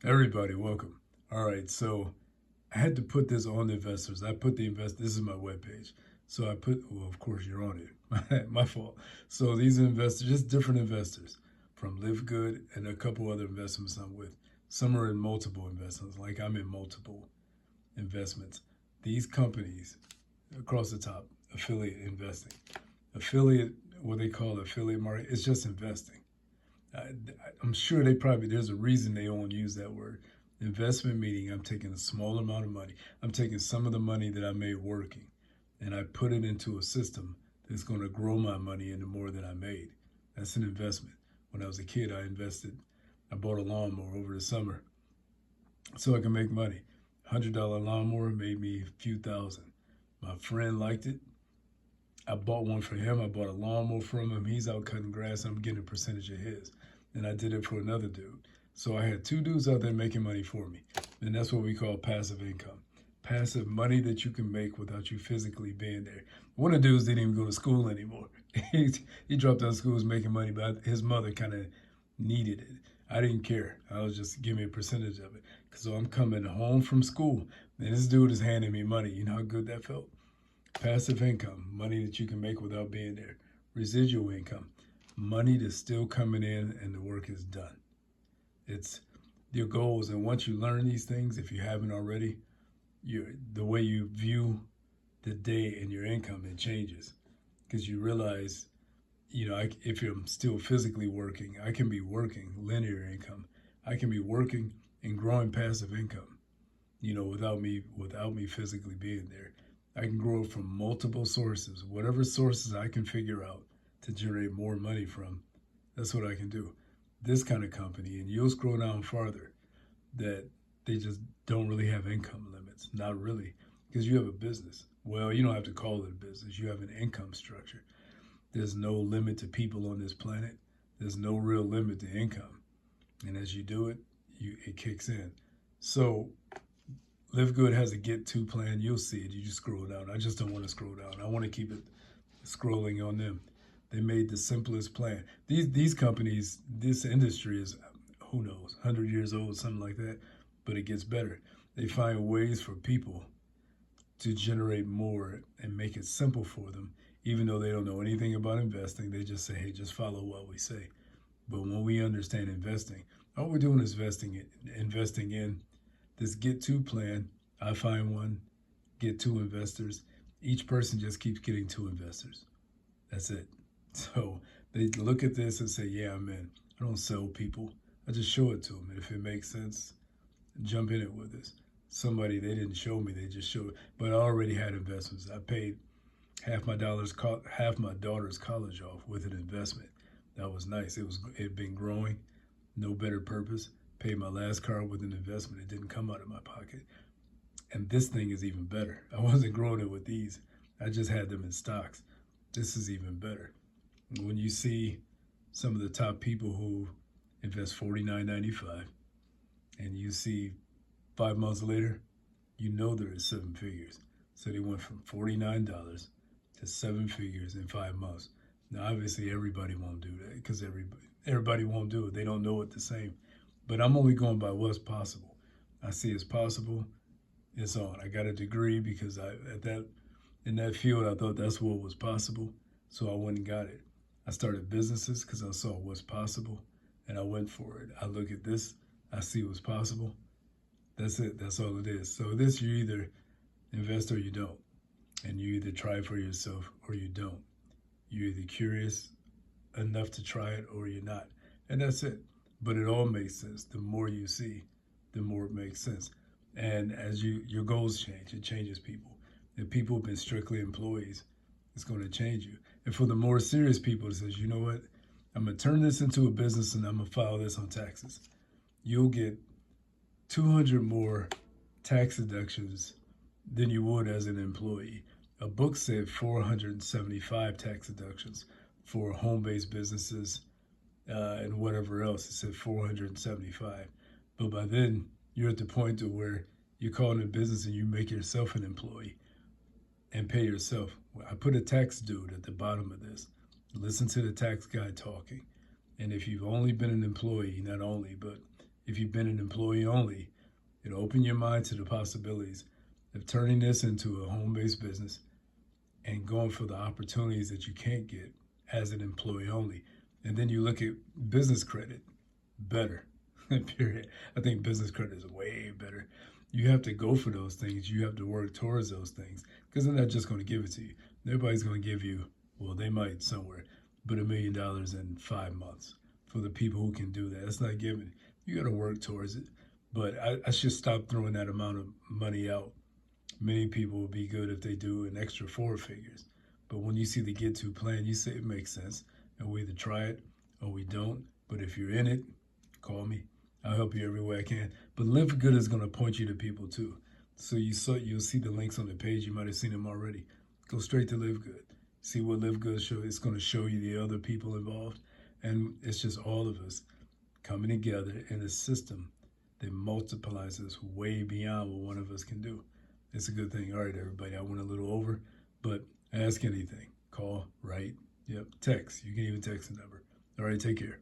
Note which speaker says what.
Speaker 1: Everybody, welcome. All right, so I had to put this on the investors. I put the invest. This is my webpage. So I put. Well, of course, you're on it. My fault. So these are investors, just different investors from LiveGood and a couple other investments I'm with. Some are in multiple investments, like I'm in multiple investments. These companies across the top, affiliate investing, affiliate, what they call affiliate market, it's just investing. I, I'm sure there's a reason they don't use that word. Investment meaning I'm taking a small amount of money. I'm taking some of the money that I made working and I put it into a system that's going to grow my money into more than I made. That's an investment. When I was a kid, I bought a lawnmower over the summer so I can make money. $100 lawnmower made me a few thousand. My friend liked it. I bought one for him. I bought a lawnmower from him. He's out cutting grass. I'm getting a percentage of his. And I did it for another dude. So I had two dudes out there making money for me. And that's what we call passive income. Passive money that you can make without you physically being there. One of the dudes didn't even go to school anymore. he dropped out of school, was making money, but his mother kind of needed it. I didn't care. I was just give me a percentage of it. So I'm coming home from school, and this dude is handing me money. You know how good that felt? Passive income, money that you can make without being there. Residual income, money that's still coming in and the work is done. It's your goals. And once you learn these things, if you haven't already, the way you view the day and your income, it changes because you realize, if I'm still physically working, I can be working linear income. I can be working and growing passive income, without me physically being there. I can grow from multiple sources, whatever sources I can figure out to generate more money from. That's what I can do. This kind of company, and you'll scroll down farther, that they just don't really have income limits. Not really, because you have a business. Well, you don't have to call it a business. You have an income structure. There's no limit to people on this planet. There's no real limit to income. And as you do it, it kicks in. So Live Good has a get to plan. You'll see it. You just scroll down. I just don't want to scroll down. I want to keep it scrolling on them. They made the simplest plan. These companies, this industry is, who knows, 100 years old, something like that. But it gets better. They find ways for people to generate more and make it simple for them, even though they don't know anything about investing. They just say, hey, just follow what we say. But when we understand investing, all we're doing is investing in this get to plan. I find one, get two investors. Each person just keeps getting two investors. That's it. So they look at this and say, yeah, I'm in. I don't sell people. I just show it to them. And if it makes sense, jump in it with us. Somebody, they didn't show me, they just showed. But I already had investments. I paid half my daughter's college off with an investment. That was nice. It been growing. No better purpose. Paid my last car with an investment. It didn't come out of my pocket. And this thing is even better. I wasn't growing it with these. I just had them in stocks. This is even better. When you see some of the top people who invest $49.95 and you see 5 months later, you know they're at seven figures. So they went from $49 to seven figures in 5 months. Now, obviously, everybody won't do that because everybody won't do it. They don't know it the same. But I'm only going by what's possible. I see it's possible. It's on. I got a degree because in that field I thought that's what was possible, so I went and got it. I started businesses because I saw what's possible, and I went for it. I look at this, I see what's possible. That's it. That's all it is. So this, you either invest or you don't, and you either try for yourself or you don't. You're either curious enough to try it or you're not, and that's it. But it all makes sense. The more you see, the more it makes sense. And as your goals change, it changes people. If people have been strictly employees, it's going to change you. And for the more serious people that says, you know what, I'm going to turn this into a business and I'm going to file this on taxes. You'll get 200 more tax deductions than you would as an employee. A book said 475 tax deductions for home-based businesses and whatever else. It said 475. But by then, you're at the point to where you call it a business and you make yourself an employee and pay yourself. I put a tax dude at the bottom of this. Listen to the tax guy talking. And if you've only been an employee, not only, but if you've been an employee only, it'll open your mind to the possibilities of turning this into a home-based business and going for the opportunities that you can't get as an employee only. And then you look at business credit, better. Period. I think business credit is way better. You have to go for those things. You have to work towards those things because they're not just going to give it to you. Everybody's going to give you, well, they might somewhere, but $1 million in 5 months for the people who can do that. It's not given. You got to work towards it. But I should stop throwing that amount of money out. Many people would be good if they do an extra 4 figures. But when you see the get to plan, you say it makes sense. And we either try it or we don't. But if you're in it, call me. I'll help you every way I can. But LiveGood is going to point you to people too. So you'll see the links on the page. You might have seen them already. Go straight to LiveGood. See what LiveGood shows. It's going to show you the other people involved. And it's just all of us coming together in a system that multiplies us way beyond what one of us can do. It's a good thing. All right, everybody, I went a little over, but ask anything. Call, write, text. You can even text the number. All right, take care.